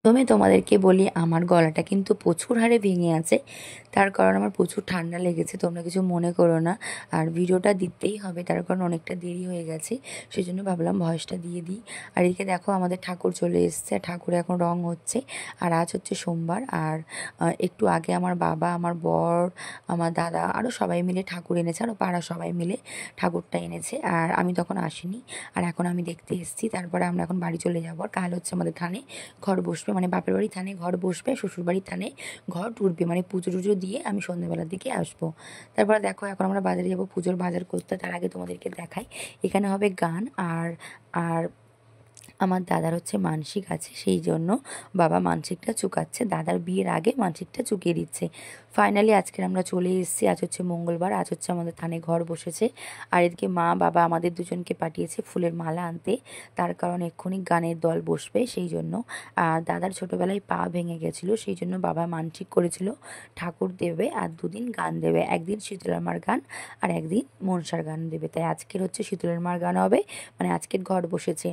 তোমাদেরকে বলি আমার গলাটা কিন্তু প্রচুর হারে ভেঙে আছে। তার কারণ আমার প্রচুর ঠান্ডা লেগেছে, তোমরা কিছু মনে করো না। আর ভিডিওটা দিতেই হবে, তার কারণ অনেকটা দেরি হয়ে গেছে, সেই জন্য ভাবলাম ভয়েসটা দিয়ে দিই। আর এদিকে দেখো আমাদের ঠাকুর চলে এসছে, ঠাকুর এখন রং হচ্ছে। আর আজ হচ্ছে সোমবার। আর একটু আগে আমার বাবা, আমার বর, আমার দাদা আরও সবাই মিলে ঠাকুর এনেছে, আরও পাড়া সবাই মিলে ঠাকুরটা এনেছে। আর আমি তখন আসিনি, আর এখন আমি দেখতে এসেছি। তারপরে আমরা এখন বাড়ি চলে যাবো। আর কাল হচ্ছে আমাদের থানে ঘর বসবে, মানে বাপের বাড়ি থানে ঘর বসবে, শ্বশুরবাড়ির থানে ঘর উঠবে, মানে পুজো টুজো দিয়ে আমি সন্ধ্যেবেলার দিকে আসবো। তারপরে দেখো এখন আমরা বাজারে যাবো পুজোর বাজার করতে। তার আগে তোমাদেরকে দেখাই, এখানে হবে গান। আর আর আমার দাদার হচ্ছে মানসিক আছে, সেই জন্য বাবা মানসিকটা চুকাচ্ছে, দাদার বিয়ের আগে মানসিকটা চুকিয়ে দিচ্ছে। ফাইনালি আজকের আমরা চলে এসেছি। আজ হচ্ছে মঙ্গলবার, আজ হচ্ছে আমাদের থানে ঘর বসেছে। আর এদিকে মা বাবা আমাদের দুজনকে পাঠিয়েছে ফুলের মালা আনতে, তার কারণ এক্ষুনি গানের দল বসবে সেই জন্য। আর দাদার ছোটোবেলায় পা ভেঙে গেছিলো, সেই জন্য বাবা মানসিক করেছিল ঠাকুর দেবে আর দুদিন গান দেবে, একদিন শীতলার মার গান আর একদিন মনসার গান দেবে। তাই আজকের হচ্ছে শীতলার মার গান হবে, মানে আজকের ঘর বসেছে,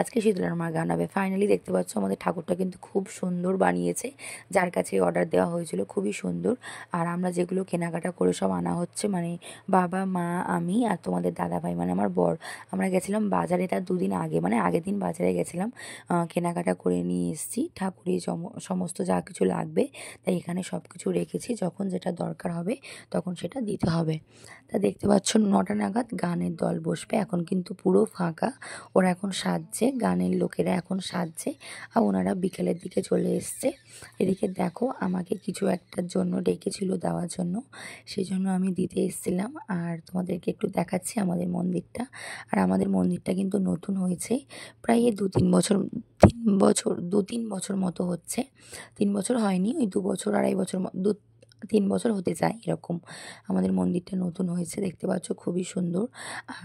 আজকে শীতলার মার গান হবে। ফাইনালি দেখতে পাচ্ছ আমাদের ঠাকুরটা কিন্তু খুব সুন্দর বানিয়েছে, যার কাছে অর্ডার দেওয়া হয়েছিল, খুবই সুন্দর। আর আমরা যেগুলো কেনাকাটা করে সব আনা হচ্ছে, মানে বাবা মা আমি আর তোমাদের দাদা ভাই মানে আমার বর, আমরা গেছিলাম বাজারে তার দুদিন আগে, মানে আগের দিন বাজারে গেছিলাম, কেনাকাটা করে নিয়ে এসেছি ঠাকুরের সমস্ত যা কিছু লাগবে। তাই এখানে সব কিছু রেখেছি, যখন যেটা দরকার হবে তখন সেটা দিতে হবে। তা দেখতে পাচ্ছ 9টা নাগাদ গানের দল বসবে, এখন কিন্তু পুরো ফাঁকা, ওরা এখন সাজছে, গানের লোকেরা এখন সাজছে, আর ওনারা বিকেলের দিকে চলে এসছে। এদিকে দেখো আমাকে কিছু একটার জন্য ডেকেছিল দেওয়ার জন্য, সেই জন্য আমি দিতে এসেছিলাম। আর তোমাদেরকে একটু দেখাচ্ছি আমাদের মন্দিরটা। আর আমাদের মন্দিরটা কিন্তু নতুন হয়েছে, প্রায় 2-3 বছর, 3 বছর 2-3 বছর মতো হচ্ছে। 3 বছর হয়নি, ওই 2 বছর 2.5 বছর 3 বছর হতে যায় এরকম। আমাদের মন্দিরটা নতুন হয়েছে, দেখতে পাচ্ছ খুবই সুন্দর।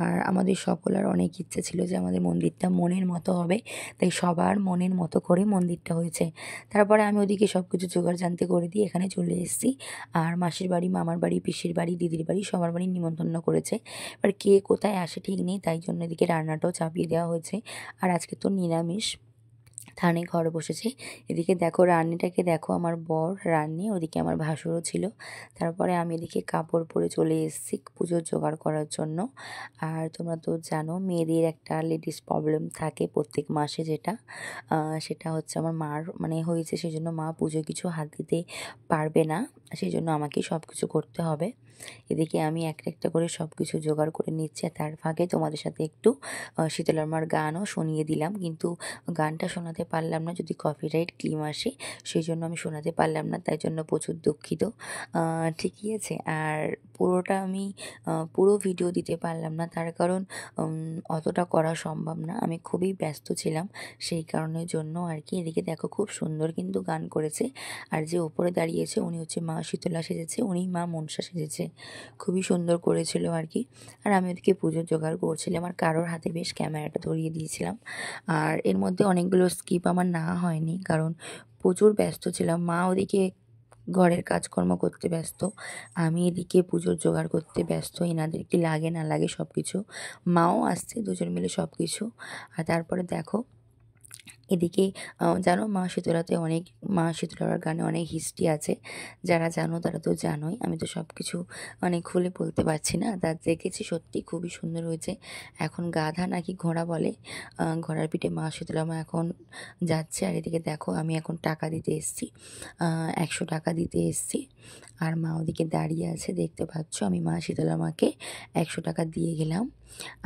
আর আমাদের সকলের অনেক ইচ্ছে ছিল যে আমাদের মন্দিরটা মনের মতো হবে, তাই সবার মনের মতো করে মন্দিরটা হয়েছে। তারপরে আমি ওদিকে সব কিছু জোগাড় জানতে করে দিয়ে এখানে চলে এসেছি। আর মাসির বাড়ি, মামার বাড়ি, পিসির বাড়ি, দিদির বাড়ি, সবার বাড়ি নিমন্ত্রণ করেছে। এবার কে কোথায় আসে ঠিক নেই, তাই জন্য এদিকে রান্নাটাও চাপিয়ে দেওয়া হয়েছে। আর আজকে তো নিরামিষ, থানে ঘর বসেছে। এদিকে দেখো রান্নিটাকে দেখো, আমার বর রান্নি, ওদিকে আমার ভাসুরও ছিল। তারপরে আমি এদিকে কাপড় পরে চলে এসেছি পুজোর জোগাড় করার জন্য। আর তোমরা তো জানো মেয়েদের একটা লেডিস প্রবলেম থাকে প্রত্যেক মাসে, যেটা সেটা হচ্ছে আমার মার মানে হয়েছে, সেই জন্য মা পুজোয় কিছু হাত দিতে পারবে না, সেই জন্য আমাকেই সব কিছু করতে হবে। এদিকে আমি একটা একটা করে সব কিছু জোগাড় করে নিচ্ছি, আর তার ফাঁকে তোমাদের সাথে একটু শীতলার মার গানও শুনিয়ে দিলাম, কিন্তু গানটা শোনাতে পারলাম না, যদি কপিরাইট ক্লেম আসে সেই জন্য আমি শোনাতে পারলাম না, তাই জন্য প্রচুর দুঃখিত। ঠিকই আছে। আর পুরোটা আমি পুরো ভিডিও দিতে পারলাম না, তার কারণ অতটা করা সম্ভব না, আমি খুবই ব্যস্ত ছিলাম সেই কারণের জন্য আর কি। এদিকে দেখো খুব সুন্দর কিন্তু গান করেছে। আর যে ওপরে দাঁড়িয়েছে উনি হচ্ছে মা শীতলা সেজেছে, উনি মা মনসা সেজেছে, খুবই সুন্দর করেছিল আর কি। আর আমি ওদিকে পুজোর জোগাড় করছিলাম, আর কারোর হাতে বেশ ক্যামেরাটা ধরিয়ে দিয়েছিলাম। আর এর মধ্যে অনেকগুলো স্কিপ আমার না হয়নি, কারণ প্রচুর ব্যস্ত ছিলাম। মা ওদিকে ঘরের কাজকর্ম করতে ব্যস্ত, আমি এদিকে পুজোর জোগাড় করতে ব্যস্ত, এনাদের কি লাগে না লাগে সব কিছু। মাও আসছে, দুজন মিলে সব কিছু। আর তারপরে দেখো এদিকে জানো মা শীতলার গানে অনেক হিস্ট্রি আছে, যারা জানো তারা তো জানোই, আমি তো সব কিছু মানে খুলে বলতে পারছি না। তা দেখেছি সত্যি খুবই সুন্দর হয়েছে। এখন গাধা নাকি ঘোড়া বলে, ঘোড়ার পিঠে মা শীতলা মা এখন যাচ্ছে। আর এদিকে দেখো আমি এখন টাকা দিতে এসেছি, 100 টাকা দিতে এসেছি। আর মা ওদিকে দাঁড়িয়ে আছে, দেখতে পাচ্ছ আমি মা শীতলা মাকে 100 টাকা দিয়ে গেলাম।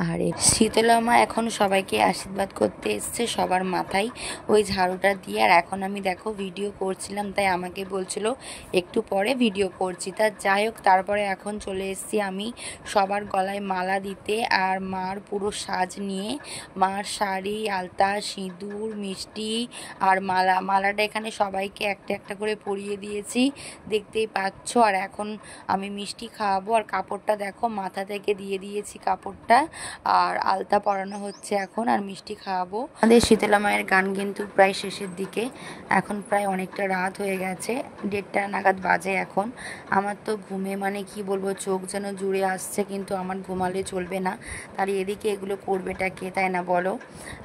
আর শীতলা মা এখন সবাইকে আশীর্বাদ করতে এসছে সবার মাথায় ওই ঝাড়ুটা দিয়ে। আর এখন আমি দেখো ভিডিও করছিলাম, তাই আমাকে বলছিল একটু পরে ভিডিও করছি, তা যাই হোক। তারপরে এখন চলে এসেছি আমি সবার গলায় মালা দিতে, আর মার পুরো সাজ নিয়ে, মার শাড়ি, আলতা, সিঁদুর, মিষ্টি আর মালাটা এখানে সবাইকে একটা একটা করে পরিয়ে দিয়েছি, দেখতেই পাচ্ছ। আর এখন আমি মিষ্টি খাওয়াবো। আর কাপড়টা দেখো মাথা থেকে দিয়ে দিয়েছি কাপড়টা, একটা, আর আলতা পরানো হচ্ছে এখন, আর মিষ্টি খাওয়াবো। আমাদের শীতলা মায়ের গান কিন্তু প্রায় শেষের দিকে, এখন প্রায় অনেকটা রাত হয়ে গেছে, 1:30 নাগাদ বাজে এখন। আমার তো ঘুমে মানে কি বলবো, চোখ যেন জুড়ে আসছে, কিন্তু আমার ঘুমালে চলবে না, তাহলে এদিকে এগুলো করবেটা কে, তাই না বলো?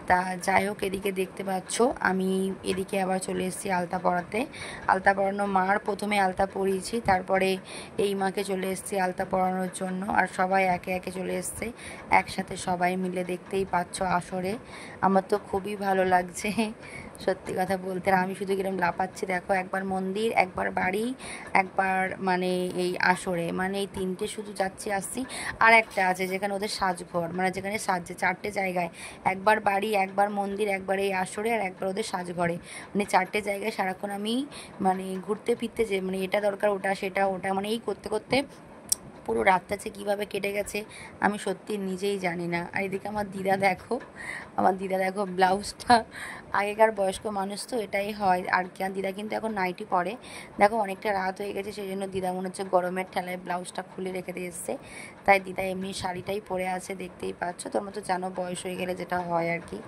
তা যাই হোক, এদিকে দেখতে পাচ্ছ আমি এদিকে আবার চলে এসেছি আলতা পরাতে। আলতা পরানো মার প্রথমে আলতা পরিয়েছি, তারপরে এই মাকে চলে এসেছি আলতা পরানোর জন্য, আর সবাই একে একে চলে এসছে একসাথে, সবাই মিলে দেখতেই পাচ্ছ আসরে। আমার তো খুবই ভালো লাগছে সত্যি কথা বলতে। আর আমি শুধু কিরম লাপাচ্ছি দেখো, একবার মন্দির, একবার বাড়ি, একবার মানে এই আসরে, মানে এই 3টে শুধু যাচ্ছি আসছি। আর একটা আছে যেখানে ওদের সাজঘর, মানে যেখানে সাজছে 4টে জায়গায়, একবার বাড়ি, একবার মন্দির, একবার এই আসরে, আর একবার ওদের সাজঘরে, মানে 4টে জায়গায় সারাক্ষণ আমি মানে ঘুরতে ফিরতে, যে মানে এটা দরকার, ওটা সেটা ওটা, মানে এই করতে করতে পুরো রাতটা যে কীভাবে কেটে গেছে আমি সত্যি নিজেই জানি না। আর এদিকে আমার দিদা দেখো, আমার দিদা দেখো ব্লাউজটা, আগেকার বয়স্ক মানুষ তো এটাই হয় আর কি। আর দিদা কিন্তু এখন নাইটি পরে, দেখো অনেকটা রাত হয়ে গেছে, সেই জন্য দিদা মনে হচ্ছে গরমের ঠেলায় ব্লাউজটা খুলে রেখে দিয়ে এসছে, তাই দিদা এমনি শাড়িটাই পরে আছে, দেখতেই পাচ্ছ। তোর মতো জানো বয়স হয়ে গেলে যেটা হয় আর কি।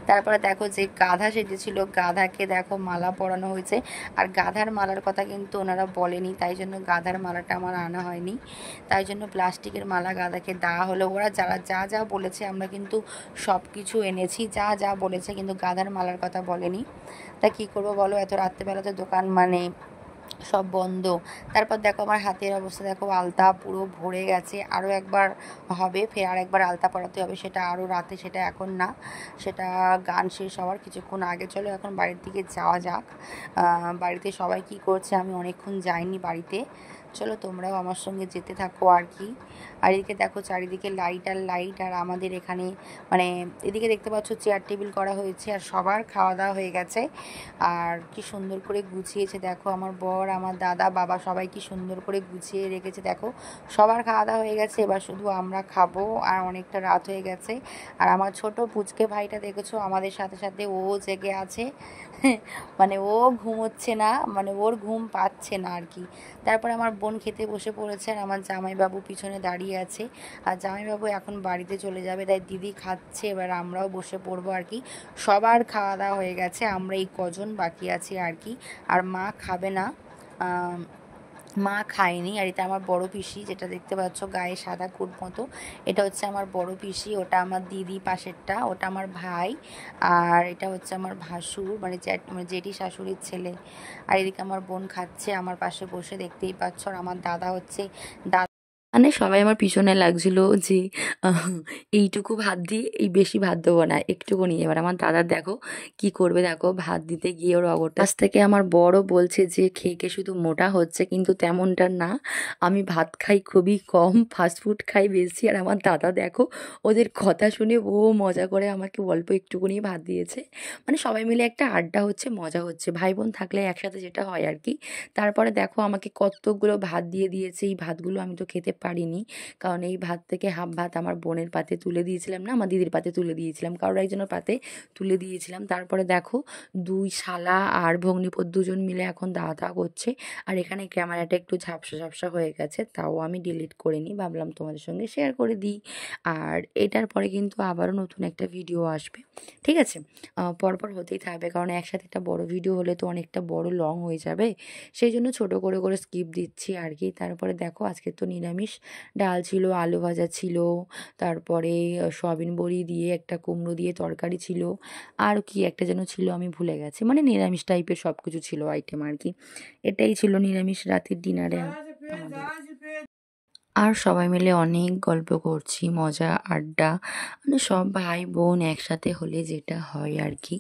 তারপরে দেখো যে গাধা সেজেছিল, গাধাকে দেখো মালা পরানো হয়েছে, আর গাধার মালার কথা কিন্তু ওনারা বলেনি, তাই জন্য গাধার মালাটা আমার আনা হয়নি, তাই জন্য প্লাস্টিকের মালা গাদাকে দেওয়া হলো। ওরা যারা যা যা বলেছে আমরা কিন্তু সব কিছু এনেছি, যা যা বলেছে, কিন্তু গাদার মালার কথা বলেনি। তা কী করবো বলো, এত রাত্রেবেলাতে দোকান মানে সব বন্ধ। তারপর দেখো আমার হাতের অবস্থা দেখো, আলতা পুরো ভরে গেছে, আরও একবার হবে, ফের আর একবার আলতা পরাতে হবে, সেটা আরও রাতে, সেটা এখন না, সেটা গান শেষ হওয়ার কিছুক্ষণ আগে। চলো এখন বাড়ির দিকে যাওয়া যাক। বাড়িতে সবাই কি করছে, আমি অনেকক্ষণ যাইনি বাড়িতে, চলো তোমরাও আমার সঙ্গে যেতে থাকো আর কি। আর এদিকে দেখো চারিদিকে লাইট আর লাইট, আর আমাদের এখানে মানে এদিকে দেখতে পাচ্ছ চেয়ার টেবিল করা হয়েছে, আর সবার খাওয়া দাওয়া হয়ে গেছে, আর কি সুন্দর করে গুছিয়েছে দেখো আমার বর, আমার দাদা, বাবা, সবাই কি সুন্দর করে গুছিয়ে রেখেছে দেখো। সবার খাওয়া দাওয়া হয়ে গেছে, এবার শুধু আমরা খাবো, আর অনেকটা রাত হয়ে গেছে। আর আমার ছোট পুচকে ভাইটা দেখেছো আমাদের সাথে সাথে ও জেগে আছে মানে ও ঘুমোচ্ছে না, মানে ওর ঘুম পাচ্ছে না আর কি। তারপরে আমার বোন খেতে বসে পড়েছে, আর আমার জামাইবাবু পিছনে দাঁড়িয়ে আছে, আর জামাইবাবু এখন বাড়িতে চলে যাবে, তাই দিদি খাচ্ছে, এবার আমরাও বসে পড়বো আর কি। সবার খাওয়া দাওয়া হয়ে গেছে, আমরা এই কজন বাকি আছি আর কি। আর মা খাবে না, মা খায়নি। আর এটা আমার বড় পিসি, যেটা দেখতে পাচ্ছ গায়ে সাদা কোট মতো, এটা হচ্ছে আমার বড় পিসি, ওটা আমার দিদি, পাশেরটা ওটা আমার ভাই, আর এটা হচ্ছে আমার ভাসুর, মানে জেঠি শাশুড়ির ছেলে। আর এদিকে আমার বোন খাচ্ছে আমার পাশে বসে, দেখতেই পাচ্ছ। আর আমার দাদা হচ্ছে মানে সবাই আমার পিছনে লাগছিল যে আহ, এইটুকু ভাত দিয়ে এই বেশি ভাত দেবো না, একটুকুনি। এবার আমার দাদা দেখো কি করবে, দেখো ভাত দিতে গিয়ে ওর অগরটা থেকে আমার বড় বলছে যে খেয়ে খেয়ে শুধু মোটা হচ্ছে, কিন্তু তেমনটা না, আমি ভাত খাই খুবই কম, ফাস্টফুড খাই বেশি। আর আমার দাদা দেখো ওদের কথা শুনে ও মজা করে আমাকে অল্প একটুকুনি ভাত দিয়েছে, মানে সবাই মিলে একটা আড্ডা হচ্ছে, মজা হচ্ছে, ভাই বোন থাকলে একসাথে যেটা হয় আর কি। তারপরে দেখো আমাকে কতগুলো ভাত দিয়ে দিয়েছে, এই ভাতগুলো আমি তো খেতে পারিনি, কারণ এই ভাত থেকে হাফ ভাত আমার বোনের পাতে তুলে দিয়েছিলাম, না আমার দিদির পাতে তুলে দিয়েছিলাম, কারোর একজনের পাতে তুলে দিয়েছিলাম। তারপরে দেখো দুই শালা আর ভগ্নিপতি দুজন মিলে এখন দাওয়া দাওয়া করছে, আর এখানে ক্যামেরাটা একটু ঝাপসা ঝাপসা হয়ে গেছে, তাও আমি ডিলিট করে নিই, ভাবলাম তোমাদের সঙ্গে শেয়ার করে দিই। আর এটার পরে কিন্তু আবারও নতুন একটা ভিডিও আসবে, ঠিক আছে? পরপর হতেই থাকবে, কারণ একসাথে একটা বড় ভিডিও হলে তো অনেকটা বড় লং হয়ে যাবে, সেই জন্য ছোট করে করে স্কিপ দিচ্ছি আর কি। তারপরে দেখো আজকে তো নিরামিষ, ডাল ছিল, আলু ভাজা ছিল, তারপরে সয়াবিন বড়ি দিয়ে একটা কুমড়ো দিয়ে তরকারি ছিল, আর কি একটা যেন ছিল আমি ভুলে গেছি, মানে নিরামিষ টাইপের সব কিছু ছিল আইটেম আর কি। এটাই ছিল নিরামিষ রাতের ডিনারে আমাদের। আর সবাই মিলে অনেক গল্প করছি, মজা আড্ডা, মানে সব ভাই বোন একসাথে হলে যেটা হয় আর কি।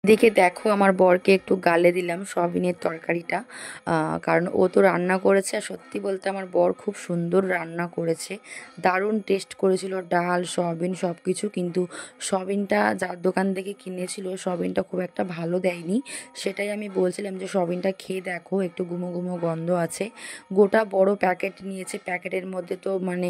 এদিকে দেখো আমার বরকে একটু গালে দিলাম সয়াবিনের তরকারিটা, কারণ ও তো রান্না করেছে, আর সত্যি বলতে আমার বর খুব সুন্দর রান্না করেছে, দারুণ টেস্ট করেছিল, ডাল সয়াবিন সব কিছু। কিন্তু সয়াবিনটা যার দোকান থেকে কিনেছিল সয়াবিনটা খুব একটা ভালো দেয়নি, সেটাই আমি বলছিলাম যে সয়াবিনটা খেয়ে দেখো, একটু গুমো গুমো গন্ধ আছে। গোটা বড় প্যাকেট নিয়েছে, প্যাকেটের মধ্যে তো মানে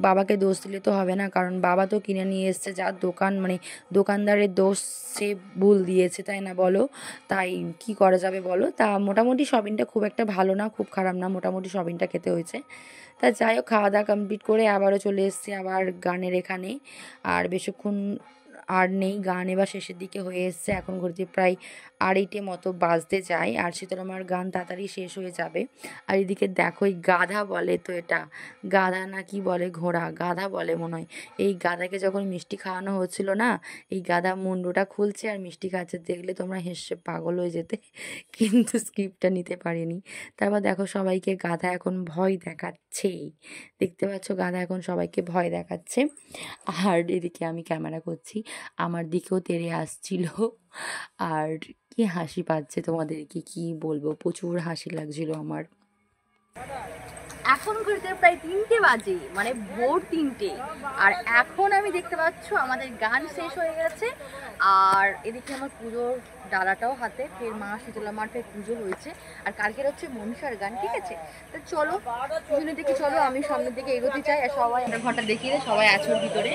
বাবাকে দোষ দিলে তো হবে না, কারণ বাবা তো কিনে নিয়ে এসছে, যার দোকান মানে দোকানদারের দোষ সে ভুল দিয়েছে, তাই না বলো? তাই কি করা যাবে বলো? তা মোটামুটি সবিনটা খুব একটা ভালো না, খুব খারাপ না, মোটামুটি সবিনটা খেতে হয়েছে। তা যাই হোক, খাওয়া দাওয়া কমপ্লিট করে আবারও চলে এসেছি আবার গানের এখানে। আর বেশিক্ষণ আর নেই, গান এবার শেষের দিকে হয়ে এসছে, এখন ঘুরতে প্রায় 2:30 মতো বাজতে যায়, আর শীতল আমার গান তাড়াতাড়ি শেষ হয়ে যাবে। আর এদিকে দেখো, এই গাধা বলে তো, এটা গাধা না কি বলে, ঘোড়া, গাধা বলে মনে হয়। এই গাধাকে যখন মিষ্টি খাওয়ানো হচ্ছিল না, এই গাধা মুন্ডুটা খুলছে আর মিষ্টি খাচ্ছে, দেখলে তোমরা হেসে পাগল হয়ে যেতে, কিন্তু স্ক্রিপ্টটা নিতে পারিনি। তারপর দেখো, সবাইকে গাধা এখন ভয় দেখাচ্ছেই, দেখতে পাচ্ছ গাধা এখন সবাইকে ভয় দেখাচ্ছে। আর এদিকে আমি ক্যামেরা করছি, আমার দিকেও তেড়ে আসছিল। আর কি হাসি পাচ্ছে, তোমাদেরকে কি বলবো, প্রচুর হাসি লাগছিল আমার। এখন ঘুরতে প্রায় 3টে বাজে, মানে ভোর 3টে। আর এখন আমি দেখতে পাচ্ছ আমাদের গান শেষ হয়ে গেছে, আর এদিকে আমার পুজোর ডালাটাও হাতে, ফের মা শীতলা মার ফের পুজো হয়েছে। আর কালকের হচ্ছে মনসার গান, ঠিক আছে? তো চলো পুজো দেখি, চলো আমি সামনের দিকে এগোতে চাই। আর সবাই একটা ঘরটা দেখিয়ে দেয়, সবাই আছে ওর ভিতরে,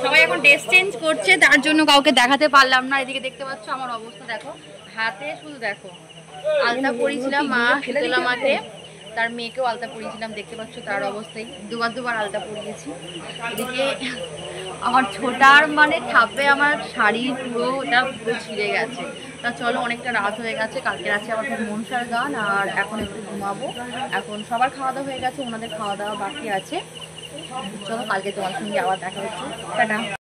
সবাই এখন ড্রেস চেঞ্জ করছে, তার জন্য কাউকে দেখাতে পারলাম না। এদিকে দেখতে পাচ্ছ আমার অবস্থা দেখো, হাতে শুধু দেখো আলতা পরিয়েছিলাম মা শীতলা মাকে, তার মেয়েকেও আলতা পরিয়েছিলাম, দেখতে পাচ্ছ তার অবস্থায় দুবার আলতা পরিয়েছি। এদিকে আমার ছোটার মানে ঠাপে আমার শাড়ি পুরো ওটা পুরো ছিঁড়ে গেছে। তা চলো, অনেকটা রাত হয়ে গেছে, কালকে আছে আবার মনসার গান, আর এখন একটু ঘুমাবো। এখন সবার খাওয়া দাওয়া হয়ে গেছে, ওনাদের খাওয়া দাওয়া বাকি আছে। চলো কালকে তোমার সঙ্গে আবার দেখা হচ্ছে, টাটা।